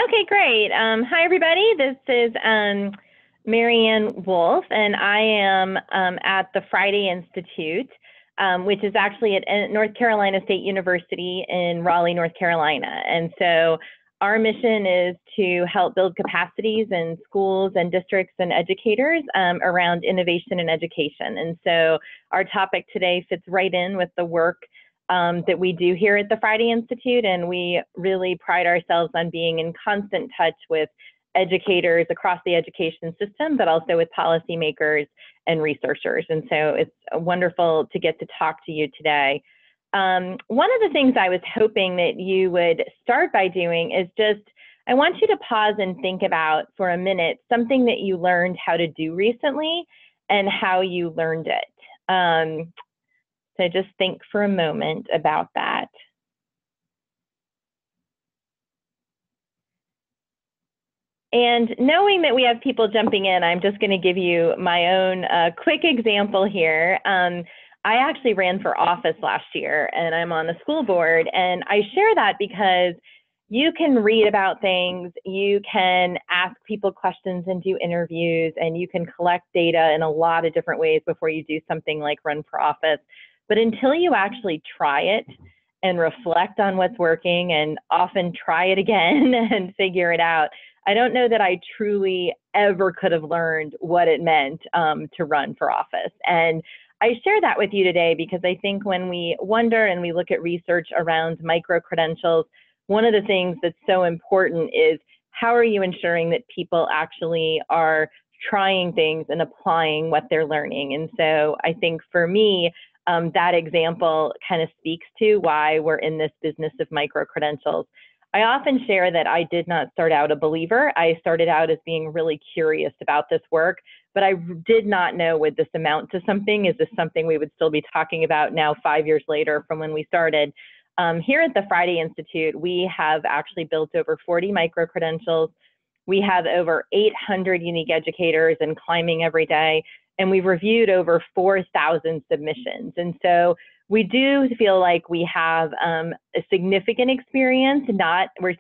Okay, great. Hi, everybody. This is Marianne Wolf, and I am at the Friday Institute, which is actually at North Carolina State University in Raleigh, North Carolina. And so our mission is to help build capacities in schools and districts and educators around innovation and education. And so our topic today fits right in with the work that we do here at the Friday Institute, and we really pride ourselves on being in constant touch with educators across the education system, but also with policymakers and researchers. And so it's wonderful to get to talk to you today. One of the things I was hoping that you would start by doing is I want you to pause and think about for a minute something that you learned how to do recently and how you learned it. So just think for a moment about that. And knowing that we have people jumping in, I'm just going to give you my own quick example here. I actually ran for office last year, and I'm on the school board. And I share that because you can read about things, you can ask people questions and do interviews, and you can collect data in a lot of different ways before you do something like run for office. But until you actually try it and reflect on what's working and often try it again and figure it out, I don't know that I truly ever could have learned what it meant to run for office. And I share that with you today because I think when we wonder and we look at research around micro-credentials, one of the things that's so important is how are you ensuring that people actually are trying things and applying what they're learning? And so I think for me, that example kind of speaks to why we're in this business of micro-credentials. I often share that I did not start out a believer. I started out as being really curious about this work, but I did not know, would this amount to something? Is this something we would still be talking about now 5 years later from when we started? Here at the Friday Institute, we have actually built over 40 micro-credentials. We have over 800 unique educators and climbing every day, and we've reviewed over 4,000 submissions. And so we do feel like we have a significant experience.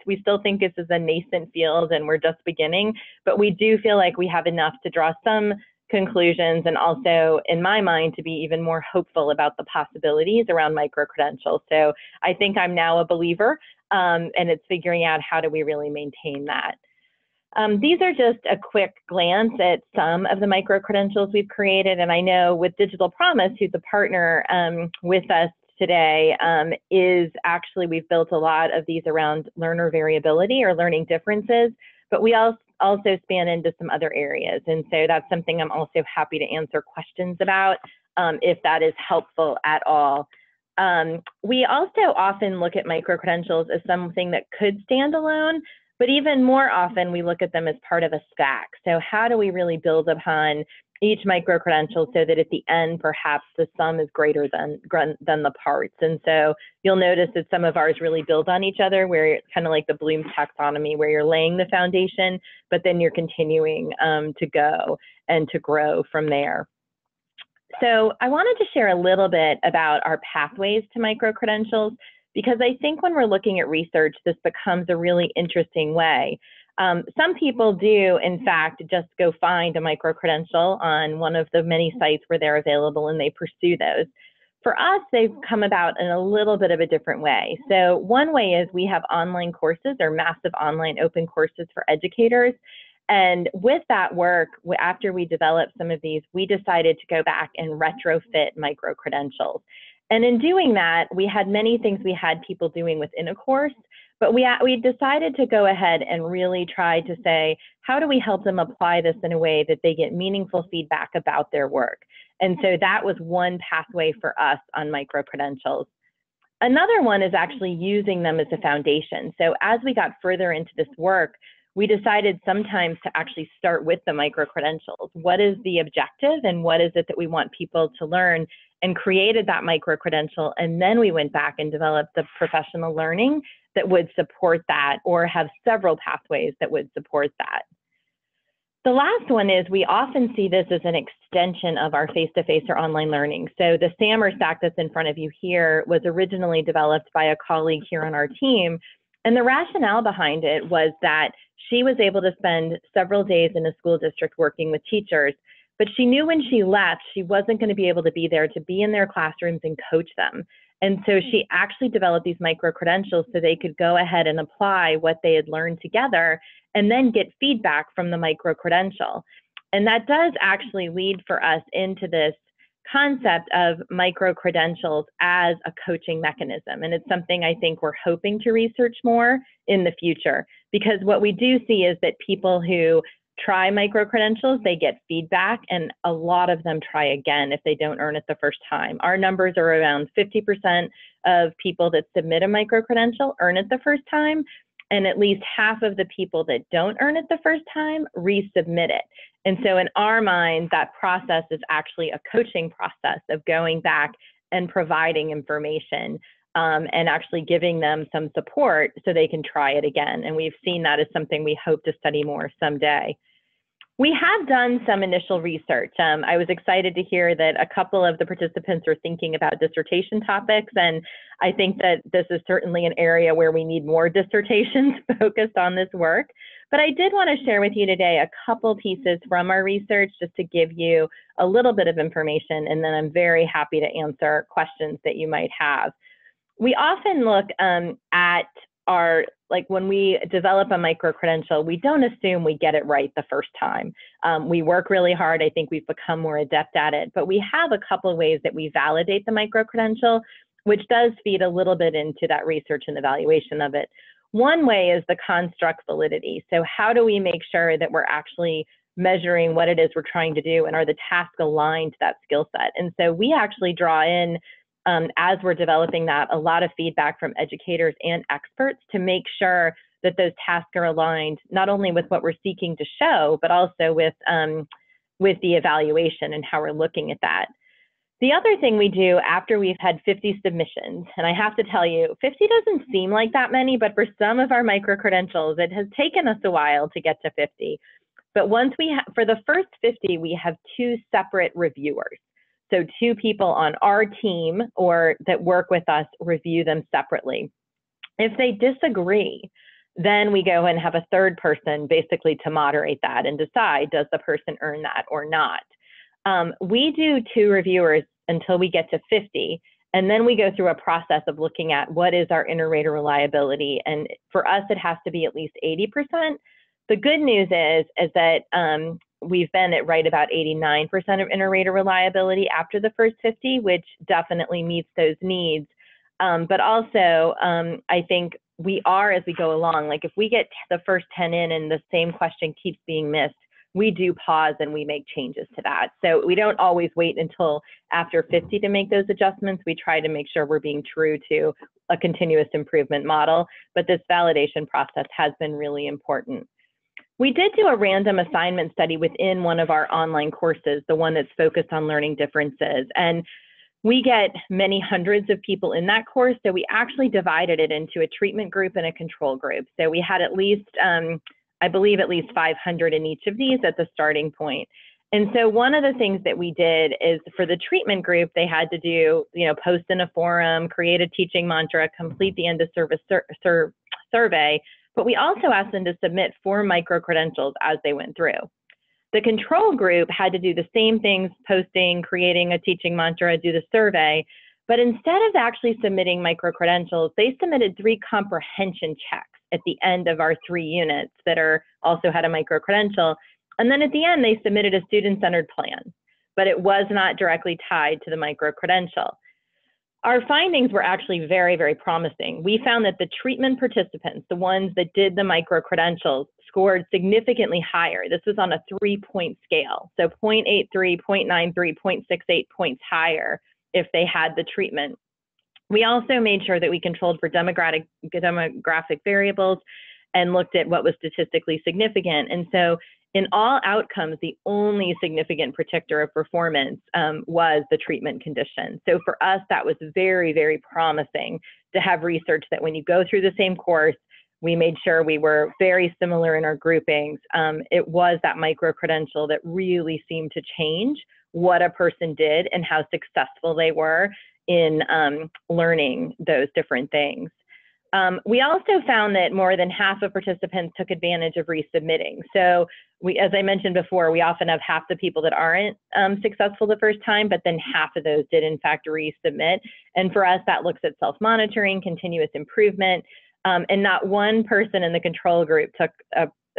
We still think this is a nascent field and we're just beginning, but we do feel like we have enough to draw some conclusions and also, in my mind, to be even more hopeful about the possibilities around micro-credentials. So I think I'm now a believer, and it's figuring out how do we really maintain that. These are just a quick glance at some of the micro-credentials we've created, and I know with Digital Promise, who's a partner with us today, we've built a lot of these around learner variability or learning differences, but we also span into some other areas, and so that's something I'm also happy to answer questions about if that is helpful at all. We also often look at micro-credentials as something that could stand alone, but even more often, we look at them as part of a stack. So how do we really build upon each micro-credential so that at the end, perhaps the sum is greater than the parts? And so you'll notice that some of ours really build on each other, where it's kind of like the Bloom's taxonomy, where you're laying the foundation, but then you're continuing to go and to grow from there. So I wanted to share a little bit about our pathways to micro-credentials, because I think when we're looking at research, this becomes a really interesting way. Some people do, in fact, just go find a micro-credential on one of the many sites where they're available and they pursue those. For us, they've come about in a little bit of a different way. So one way is we have online courses or massive online open courses for educators. And with that work, after we developed some of these, we decided to go back and retrofit micro-credentials. And in doing that, we had many things we had people doing within a course, but we decided to go ahead and really try to say, how do we help them apply this in a way that they get meaningful feedback about their work? And so that was one pathway for us on micro-credentials. Another one is actually using them as a foundation. So as we got further into this work, we decided sometimes to actually start with the micro-credentials. What is the objective and what is it that we want people to learn? And created that micro-credential, and then we went back and developed the professional learning that would support that, or have several pathways that would support that. The last one is we often see this as an extension of our face-to-face or online learning. So the SAMR stack that's in front of you here was originally developed by a colleague here on our team, And the rationale behind it was that she was able to spend several days in a school district working with teachers, but she knew when she left, she wasn't going to be able to be there to be in their classrooms and coach them. And so she actually developed these micro-credentials so they could go ahead and apply what they had learned together and then get feedback from the micro-credential. And that does actually lead for us into this concept of micro-credentials as a coaching mechanism. And it's something I think we're hoping to research more in the future, because what we do see is that people who try micro-credentials, they get feedback, and a lot of them try again if they don't earn it the first time. Our numbers are around 50% of people that submit a micro-credential earn it the first time, and at least half of the people that don't earn it the first time resubmit it. And so in our mind, that process is actually a coaching process of going back and providing information and actually giving them some support so they can try it again. And we've seen that as something we hope to study more someday. We have done some initial research. I was excited to hear that a couple of the participants are thinking about dissertation topics, and I think that this is certainly an area where we need more dissertations focused on this work. But I did want to share with you today a couple pieces from our research just to give you a little bit of information, and then I'm very happy to answer questions that you might have. We often look at our, like when we develop a micro-credential, we don't assume we get it right the first time. We work really hard. I think we've become more adept at it, but we have a couple of ways that we validate the micro-credential, which does feed a little bit into that research and evaluation of it. One way is the construct validity. So how do we make sure that we're actually measuring what it is we're trying to do, and are the tasks aligned to that skill set? And so we actually draw in, as we're developing that, a lot of feedback from educators and experts to make sure that those tasks are aligned not only with what we're seeking to show, but also with the evaluation and how we're looking at that. The other thing we do after we've had 50 submissions, and I have to tell you, 50 doesn't seem like that many, but for some of our micro-credentials, it has taken us a while to get to 50. But once for the first 50, we have 2 separate reviewers. So 2 people on our team or that work with us review them separately. If they disagree, then we go and have a third person basically to moderate that and decide, does the person earn that or not? We do 2 reviewers until we get to 50, and then we go through a process of looking at what is our inter-rater reliability. And for us, it has to be at least 80%. The good news is that we've been at right about 89% of inter-rater reliability after the first 50, which definitely meets those needs. But also, I think we are, as we go along, like if we get the first 10 in and the same question keeps being missed, we do pause and we make changes to that. So we don't always wait until after 50 to make those adjustments. We try to make sure we're being true to a continuous improvement model, but this validation process has been really important. We did do a random assignment study within one of our online courses, the one that's focused on learning differences. And we get many hundreds of people in that course, so we actually divided it into a treatment group and a control group. So we had at least, I believe at least 500 in each of these at the starting point. And so one of the things that we did is for the treatment group, they had to do, post in a forum, create a teaching mantra, complete the end of service survey, but we also asked them to submit 4 micro-credentials as they went through. The control group had to do the same things, posting, creating a teaching mantra, do the survey, but instead of actually submitting micro-credentials, they submitted 3 comprehension checks at the end of our 3 units that also had a micro-credential. And then at the end, they submitted a student-centered plan, but it was not directly tied to the micro-credential. Our findings were actually very, very promising. We found that the treatment participants, the ones that did the micro-credentials, scored significantly higher. This was on a 3-point scale, so 0.83, 0.93, 0.68 points higher if they had the treatment. We also made sure that we controlled for demographic variables and looked at what was statistically significant. And so in all outcomes, the only significant predictor of performance was the treatment condition. So for us, that was very, very promising to have research that when you go through the same course, we made sure we were very similar in our groupings. It was that micro-credential that really seemed to change what a person did and how successful they were in learning those different things. We also found that more than half of participants took advantage of resubmitting. So as I mentioned before, we often have half the people that aren't successful the first time, but then half of those did in fact resubmit. And for us, that looks at self-monitoring, continuous improvement, and not one person in the control group took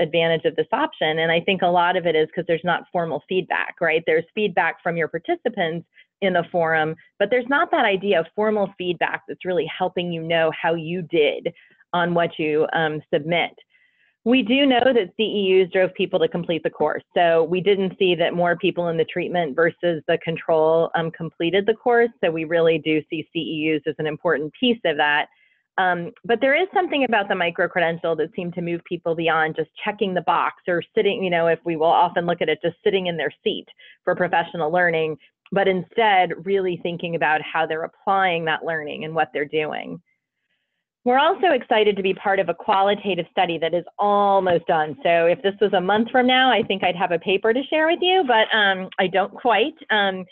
advantage of this option. And I think a lot of it is because there's not formal feedback, right? There's feedback from your participants in the forum, but there's not that idea of formal feedback that's really helping you know how you did on what you submit. We do know that CEUs drove people to complete the course. So we didn't see that more people in the treatment versus the control completed the course. So we really do see CEUs as an important piece of that. But there is something about the micro-credential that seemed to move people beyond just checking the box or sitting, you know, if we will often look at it just sitting in their seat for professional learning, but instead really thinking about how they're applying that learning and what they're doing. We're also excited to be part of a qualitative study that is almost done. So if this was a month from now, I think I'd have a paper to share with you, but I don't quite. And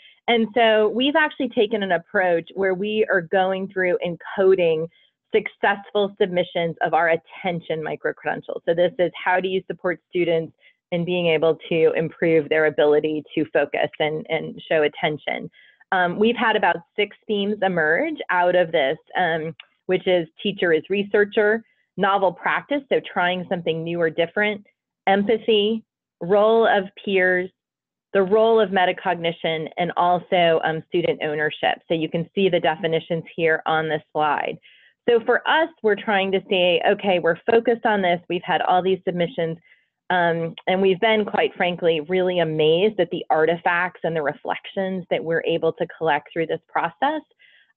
so we've actually taken an approach where we are going through and coding successful submissions of our attention micro-credentials. So this is how do you support students in being able to improve their ability to focus and show attention. We've had about 6 themes emerge out of this, which is teacher is researcher, novel practice, so trying something new or different, empathy, role of peers, the role of metacognition, and also student ownership. So you can see the definitions here on this slide. So for us, we're trying to say, okay, we're focused on this. We've had all these submissions, and we've been, quite frankly, really amazed at the artifacts and the reflections that we're able to collect through this process.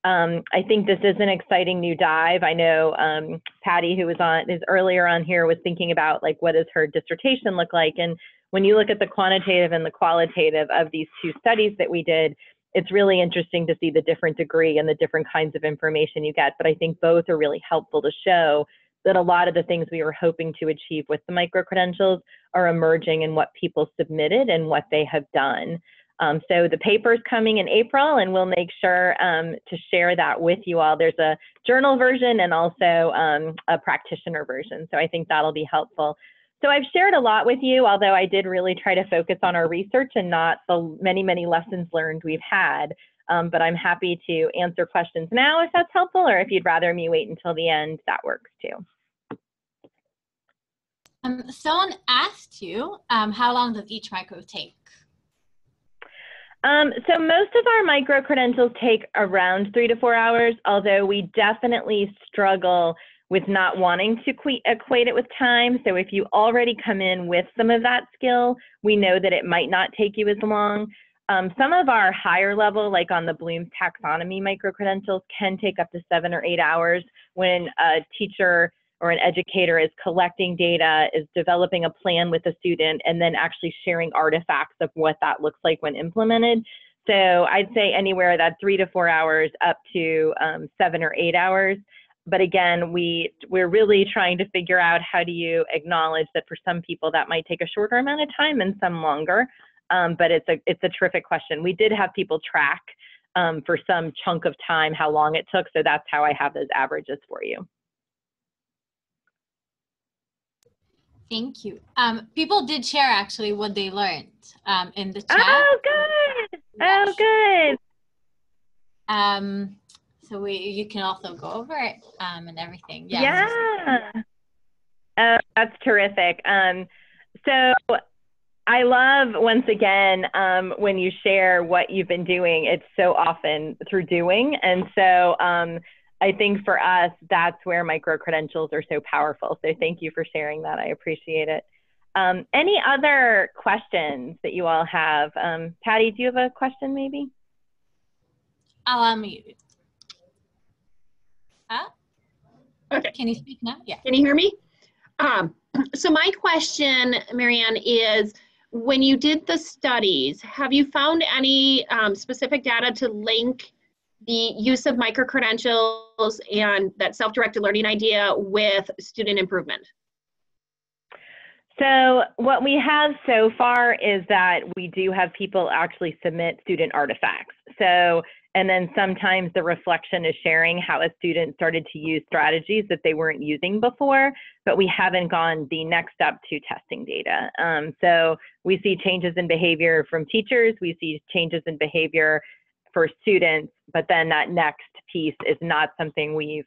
I think this is an exciting new dive. I know Patty, who is earlier on here, was thinking about like, what does her dissertation look like? And when you look at the quantitative and the qualitative of these 2 studies that we did, it's really interesting to see the different degree and the different kinds of information you get. But I think both are really helpful to show that a lot of the things we were hoping to achieve with the micro-credentials are emerging in what people submitted and what they have done. So the paper's coming in April, and we'll make sure to share that with you all. There's a journal version and also a practitioner version. So I think that'll be helpful. So I've shared a lot with you, although I did really try to focus on our research and not the many, many lessons learned we've had. But I'm happy to answer questions now if that's helpful, or if you'd rather me wait until the end, that works too. Someone asked you, how long does each micro take? So most of our micro-credentials take around 3 to 4 hours, although we definitely struggle with not wanting to equate it with time. So if you already come in with some of that skill, we know that it might not take you as long. Some of our higher level, like on the Bloom's taxonomy micro-credentials, can take up to 7 or 8 hours when a teacher or an educator is collecting data, is developing a plan with a student, and then actually sharing artifacts of what that looks like when implemented. So I'd say anywhere that 3 to 4 hours up to 7 or 8 hours. But again, we're really trying to figure out how do you acknowledge that for some people that might take a shorter amount of time and some longer. But it's a terrific question. We did have people track for some chunk of time how long it took. So that's how I have those averages for you. Thank you. People did share actually what they learned in the chat. Oh, good. Oh, good. So you can also go over it and everything. Yeah. That's terrific. So I love, once again, when you share what you've been doing, it's so often through doing. And so I think for us, that's where micro-credentials are so powerful. So thank you for sharing that. I appreciate it. Any other questions that you all have? Patty, do you have a question maybe? I'll unmute. Okay. Can you speak now? Yeah. Can you hear me? So my question, Marianne, is when you did the studies, have you found any specific data to link the use of micro-credentials and that self-directed learning idea with student improvement? So what we have so far is that we do have people actually submit student artifacts. So And then sometimes the reflection is sharing how a student started to use strategies that they weren't using before, but we haven't gone the next step to testing data. So we see changes in behavior from teachers, we see changes in behavior for students, but then that next piece is not something we've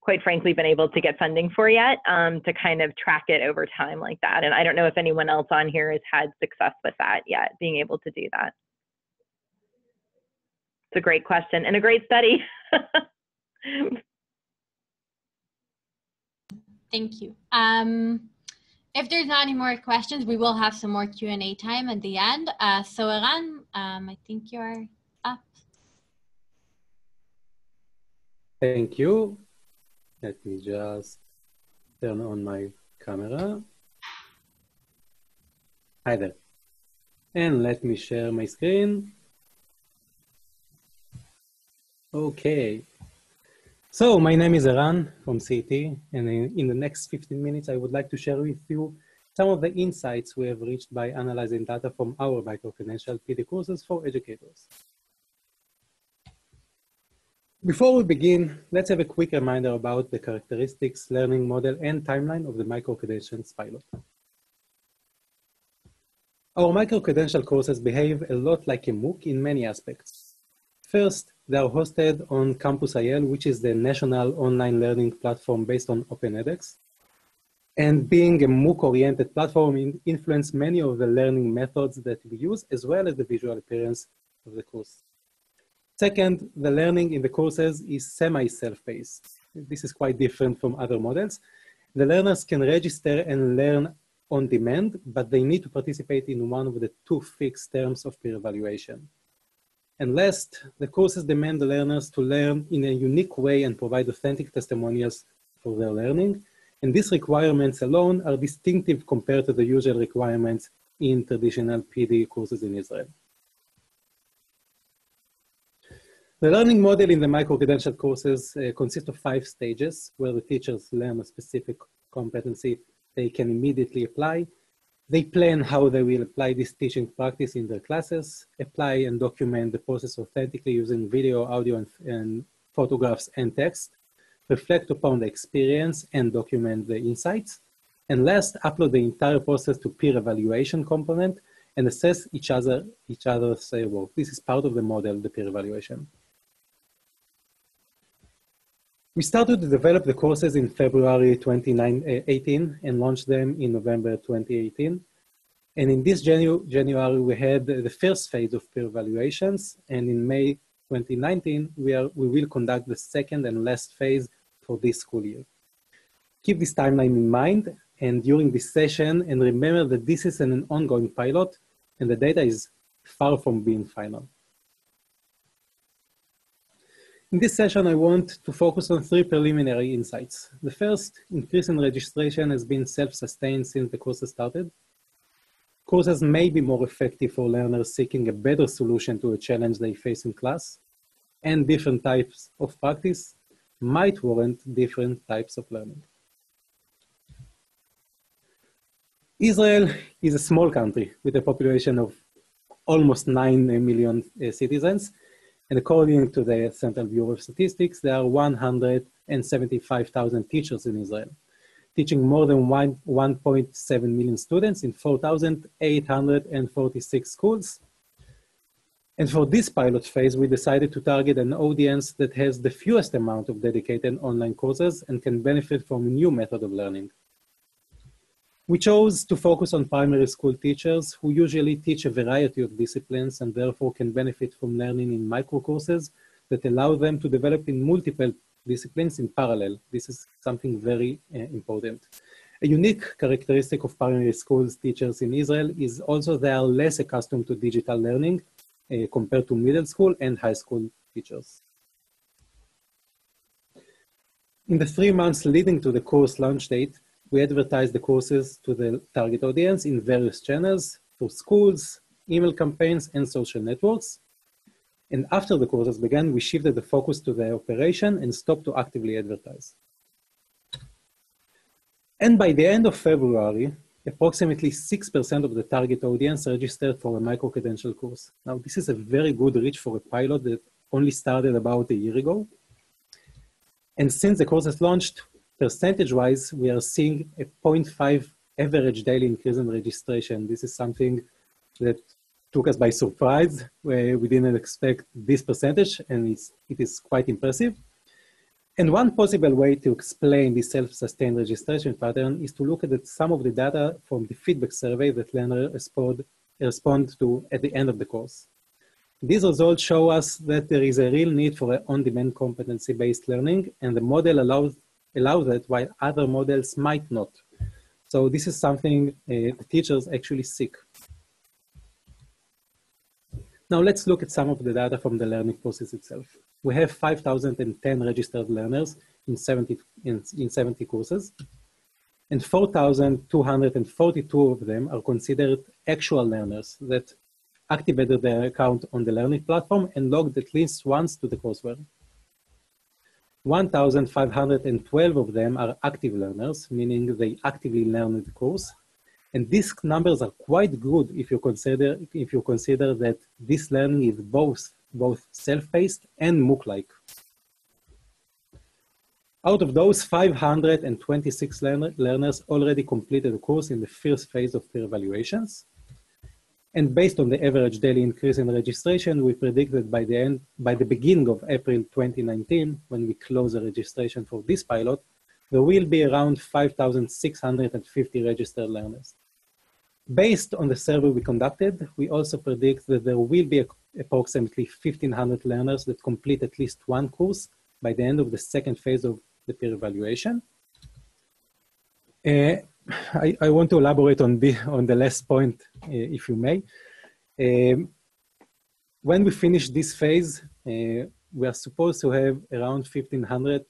quite frankly been able to get funding for yet, to kind of track it over time like that. And I don't know if anyone else on here has had success with that yet, being able to do that. It's a great question and a great study. Thank you. If there's not any more questions, we will have some more Q&A time at the end. So Eran, I think you're up. Thank you. Let me just turn on my camera. Hi there. And let me share my screen. Okay. So my name is Eran from CET, and in the next 15 minutes, I would like to share with you some of the insights we have reached by analyzing data from our micro-credential PD courses for educators. Before we begin, let's have a quick reminder about the characteristics, learning model, and timeline of the micro-credentials pilot. Our micro-credential courses behave a lot like a MOOC in many aspects. First, they are hosted on Campus IL, which is the national online learning platform based on Open edX. And being a MOOC-oriented platform influences many of the learning methods that we use, as well as the visual appearance of the course. Second, the learning in the courses is semi-self-paced. This is quite different from other models. The learners can register and learn on demand, but they need to participate in one of the two fixed terms of peer evaluation. And last, the courses demand the learners to learn in a unique way and provide authentic testimonials for their learning. And these requirements alone are distinctive compared to the usual requirements in traditional PD courses in Israel. The learning model in the micro-credential courses consists of 5 stages where the teachers learn a specific competency they can immediately apply. They plan how they will apply this teaching practice in their classes, apply and document the process authentically using video, audio, and photographs and text, reflect upon the experience and document the insights, and last, upload the entire process to peer evaluation component and assess each other's work. This is part of the model, the peer evaluation. We started to develop the courses in February 2018 and launched them in November 2018. And in this January, we had the first phase of peer evaluations. And in May 2019, we will conduct the second and last phase for this school year. Keep this timeline in mind and during this session, and remember that this is an ongoing pilot and the data is far from being final. In this session, I want to focus on 3 preliminary insights. The first, increase in registration has been self-sustained since the courses started. Courses may be more effective for learners seeking a better solution to a challenge they face in class, and different types of practice might warrant different types of learning. Israel is a small country with a population of almost 9 million citizens. And according to the Central Bureau of Statistics, there are 175,000 teachers in Israel, teaching more than 1.7 million students in 4,846 schools. And for this pilot phase, we decided to target an audience that has the fewest amount of dedicated online courses and can benefit from a new method of learning. We chose to focus on primary school teachers who usually teach a variety of disciplines and therefore can benefit from learning in micro courses that allow them to develop in multiple disciplines in parallel. This is something very important. A unique characteristic of primary schools teachers in Israel is also they are less accustomed to digital learning compared to middle school and high school teachers. In the 3 months leading to the course launch date, we advertised the courses to the target audience in various channels for schools, email campaigns, and social networks. And after the courses began, we shifted the focus to the operation and stopped to actively advertise. And by the end of February, approximately 6% of the target audience registered for a micro-credential course. Now, this is a very good reach for a pilot that only started about a year ago. And since the course has launched, percentage-wise, we are seeing a 0.5 average daily increase in registration. This is something that took us by surprise. We didn't expect this percentage, and it is quite impressive. And one possible way to explain this self-sustained registration pattern is to look at some of the data from the feedback survey that learners respond to at the end of the course. These results show us that there is a real need for an on-demand competency-based learning, and the model allows it while other models might not. So this is something the teachers actually seek. Now let's look at some of the data from the learning process itself. We have 5,010 registered learners in 70 courses, and 4,242 of them are considered actual learners that activated their account on the learning platform and logged at least once to the courseware. 1,512 of them are active learners, meaning they actively learn the course. And these numbers are quite good if you consider that this learning is both self-paced and MOOC-like. Out of those, 526 learners already completed the course in the first phase of peer evaluations. And based on the average daily increase in registration, we predict that by the beginning of April 2019, when we close the registration for this pilot, there will be around 5,650 registered learners. Based on the survey we conducted, we also predict that there will be approximately 1,500 learners that complete at least one course by the end of the second phase of the peer evaluation. I want to elaborate on the last point, if you may. When we finish this phase, we are supposed to have around 1,500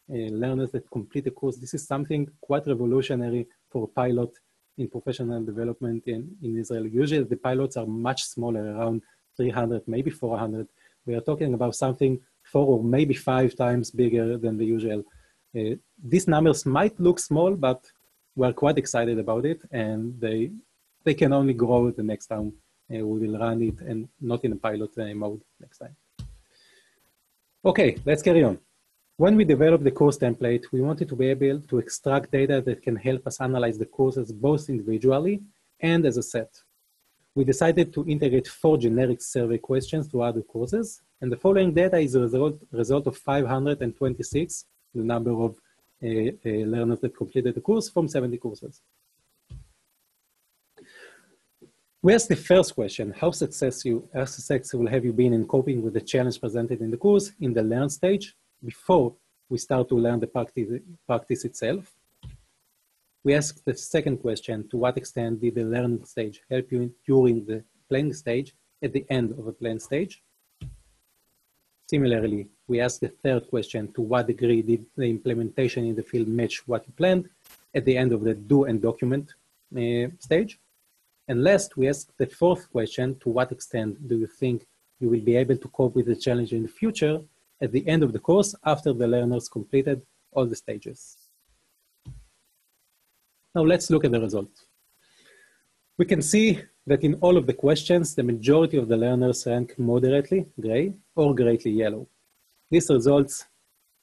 learners that complete the course. This is something quite revolutionary for a pilot in professional development in Israel. Usually the pilots are much smaller, around 300, maybe 400. We are talking about something 4 or maybe 5 times bigger than the usual. These numbers might look small, but we're quite excited about it, and they can only grow the next time we will run it, and not in a pilot mode next time. Okay, let's carry on. When we developed the course template, we wanted to be able to extract data that can help us analyze the courses both individually and as a set. We decided to integrate 4 generic survey questions to other courses, and the following data is a result of 526, the number of learners that completed the course from 70 courses. We asked the first question: how successful have you been in coping with the challenge presented in the course in the learn stage before we start to learn the practice itself? We asked the second question: to what extent did the learning stage help you during the planning stage at the end of a planned stage? Similarly, we asked the third question: to what degree did the implementation in the field match what you planned at the end of the do and document stage? And last, we asked the fourth question: to what extent do you think you will be able to cope with the challenge in the future at the end of the course after the learners completed all the stages? Now let's look at the results. We can see that in all of the questions, the majority of the learners rank moderately gray or greatly yellow. These results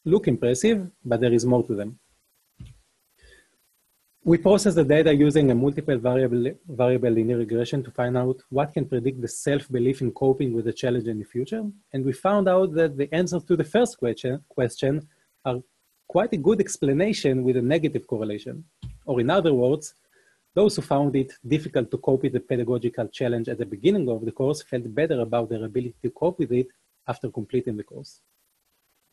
look impressive, but there is more to them. We process the data using a multiple variable linear regression to find out what can predict the self-belief in coping with the challenge in the future. And we found out that the answers to the first question are quite a good explanation with a negative correlation. Or in other words, those who found it difficult to cope with the pedagogical challenge at the beginning of the course felt better about their ability to cope with it after completing the course.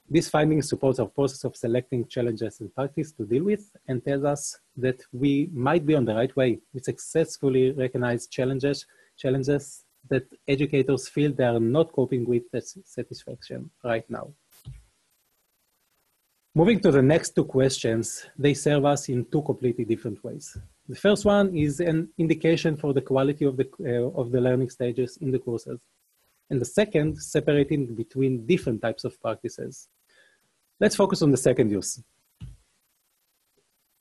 This finding supports our process of selecting challenges in practice to deal with and tells us that we might be on the right way. We successfully recognize challenges that educators feel they are not coping with satisfaction right now. Moving to the next 2 questions, they serve us in 2 completely different ways. The first one is an indication for the quality of the learning stages in the courses. And the second, separating between different types of practices. Let's focus on the second use.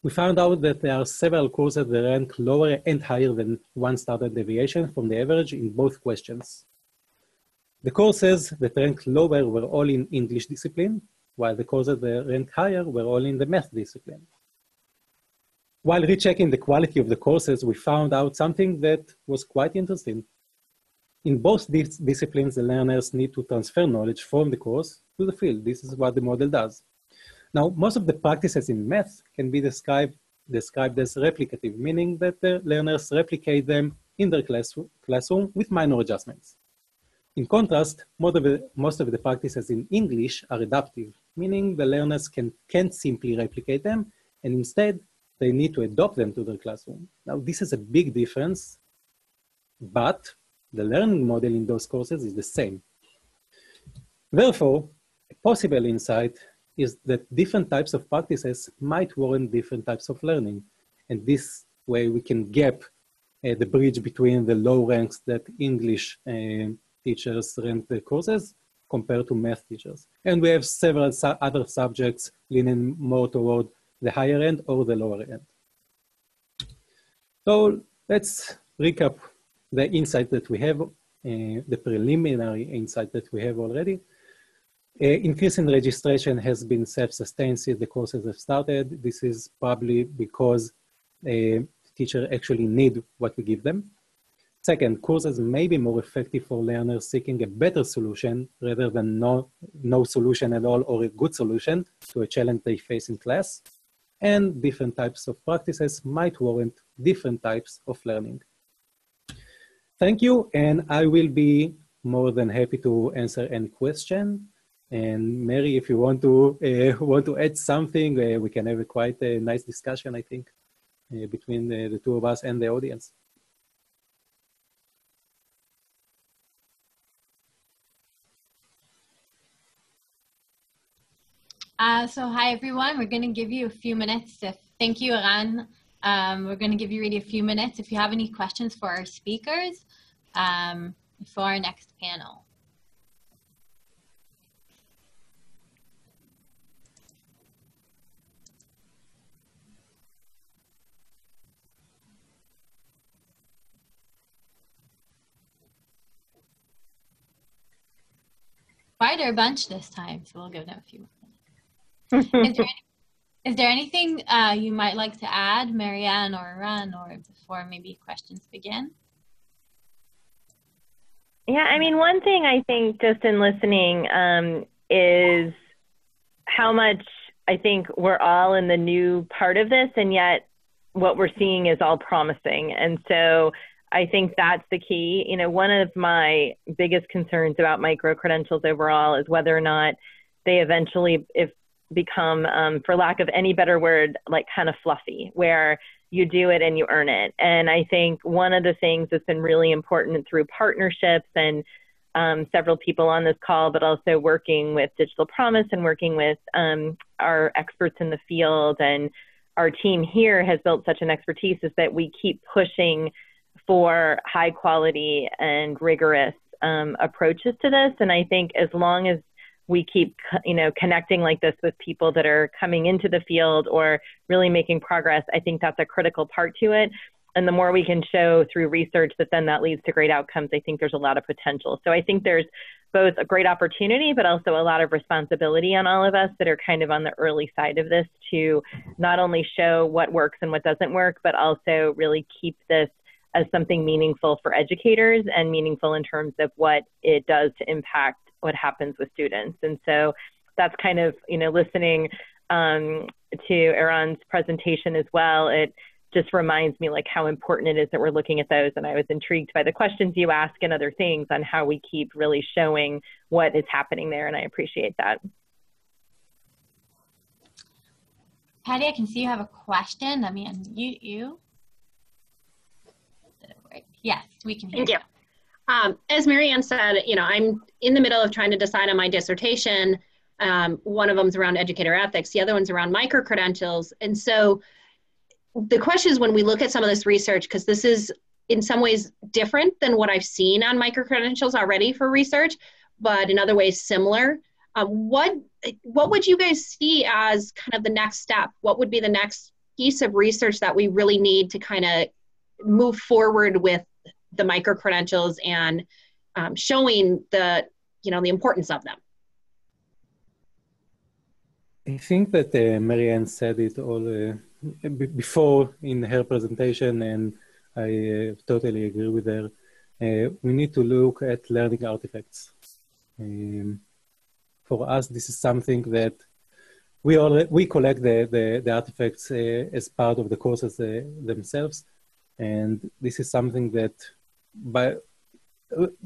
We found out that there are several courses that rank lower and higher than 1 standard deviation from the average in both questions. The courses that ranked lower were all in English discipline, while the courses that ranked higher were all in the math discipline. While rechecking the quality of the courses, we found out something that was quite interesting. In both these disciplines, the learners need to transfer knowledge from the course to the field. This is what the model does. Now, most of the practices in math can be described as replicative, meaning that the learners replicate them in their classroom with minor adjustments. In contrast, most of the practices in English are adaptive, meaning the learners can't simply replicate them, and instead, they need to adopt them to their classroom. Now, this is a big difference, but the learning model in those courses is the same. Therefore, a possible insight is that different types of practices might warrant different types of learning. And this way we can gap the bridge between the low ranks that English teachers rank the courses compared to math teachers. And we have several other subjects leaning more toward the higher end or the lower end. So let's recap the insight that we have, the preliminary insight that we have already. Increase in registration has been self-sustained since the courses have started. This is probably because teachers actually need what we give them. Second, courses may be more effective for learners seeking a better solution rather than no solution at all or a good solution to a challenge they face in class. And different types of practices might warrant different types of learning. Thank you, and I will be more than happy to answer any question. And Mary, if you want to add something, we can have quite a nice discussion, I think, between the two of us and the audience. So hi everyone, we're going to give you a few minutes. Thank you, Eran. We're going to give you really a few minutes if you have any questions for our speakers for our next panel. Quite a bunch this time, so we'll give them a few minutes. Is there anything you might like to add, Marianne or Eran, or before maybe questions begin? Yeah, I mean, one thing I think just in listening is how much I think we're all in the new part of this, and yet what we're seeing is all promising. And so I think that's the key. You know, one of my biggest concerns about micro-credentials overall is whether or not they eventually become, for lack of any better word, like kind of fluffy, where you do it and you earn it. And I think one of the things that's been really important through partnerships and several people on this call, but also working with Digital Promise and working with our experts in the field, and our team here has built such an expertise, is that we keep pushing for high quality and rigorous approaches to this. And I think as long as we keep, connecting like this with people that are coming into the field or really making progress, I think that's a critical part to it. And the more we can show through research that then that leads to great outcomes, I think there's a lot of potential. So I think there's both a great opportunity, but also a lot of responsibility on all of us that are kind of on the early side of this to not only show what works and what doesn't work, but also really keep this as something meaningful for educators and meaningful in terms of what it does to impact what happens with students. And so that's kind of, listening to Eran's presentation as well, it just reminds me like how important it is that we're looking at those. And I was intrigued by the questions you ask and other things on how we keep really showing what is happening there. And I appreciate that. Patty, I can see you have a question. Let me unmute you. Did it work? Yes, we can hear you. Thank you. As Marianne said, I'm in the middle of trying to decide on my dissertation. One of them is around educator ethics. The other one's around micro-credentials. And so the question is, when we look at some of this research, because this is in some ways different than what I've seen on micro-credentials already for research, but in other ways similar, what would you guys see as kind of the next step? What would be the next piece of research that we really need to kind of move forward with the micro-credentials and showing the, the importance of them. I think that Marianne said it all before in her presentation, and I totally agree with her. We need to look at learning artifacts. For us, this is something that we collect the artifacts as part of the courses themselves, and this is something that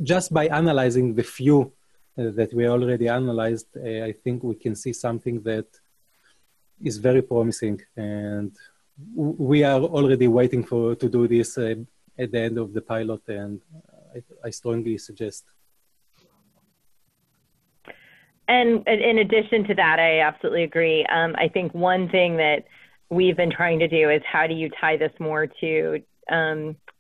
just by analyzing the few that we already analyzed, I think we can see something that is very promising, and we are already waiting to do this at the end of the pilot, and I strongly suggest. And in addition to that, I absolutely agree. I think one thing that we've been trying to do is how do you tie this more to,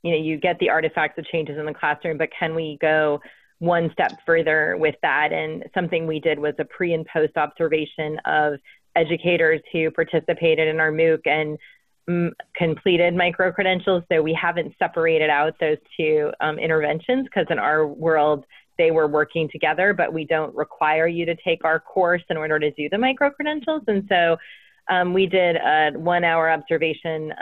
you get the artifacts of changes in the classroom, but can we go one step further with that? And something we did was a pre and post observation of educators who participated in our MOOC and completed micro-credentials. So we haven't separated out those two interventions, because in our world, they were working together, but we don't require you to take our course in order to do the micro-credentials. And so we did a 1 hour observation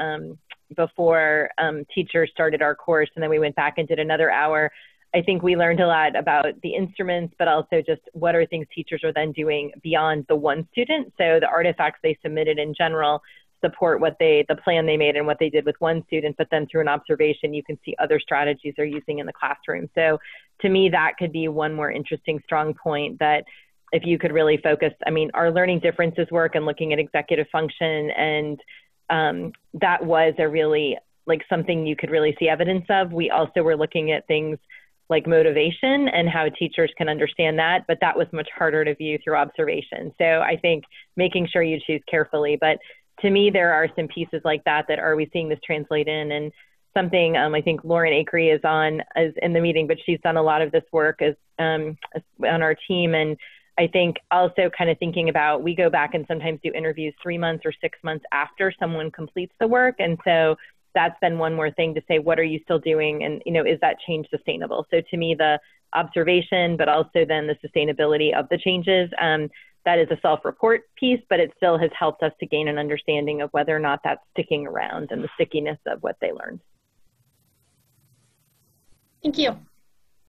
before teachers started our course, and then we went back and did another hour. I think we learned a lot about the instruments, but also just what are things teachers are then doing beyond the one student. So the artifacts they submitted in general support the plan they made and what they did with one student, but then through an observation, you can see other strategies they're using in the classroom. So to me, that could be one more interesting, strong point, that if you could really focus, our learning differences work and looking at executive function, and that was a really, something you could really see evidence of. We also were looking at things like motivation and how teachers can understand that, but that was much harder to view through observation. So I think making sure you choose carefully, but to me, there are some pieces like that are we seeing this translate in, and something I think Lauren Akery is in the meeting, but she's done a lot of this work on our team. And I think also kind of thinking about, we go back and sometimes do interviews 3 months or 6 months after someone completes the work. And so that's been one more thing to say, what are you still doing? And, is that change sustainable? So to me, the observation, but also then the sustainability of the changes, that is a self-report piece, but it still has helped us to gain an understanding of whether or not that's sticking around and the stickiness of what they learned. Thank you.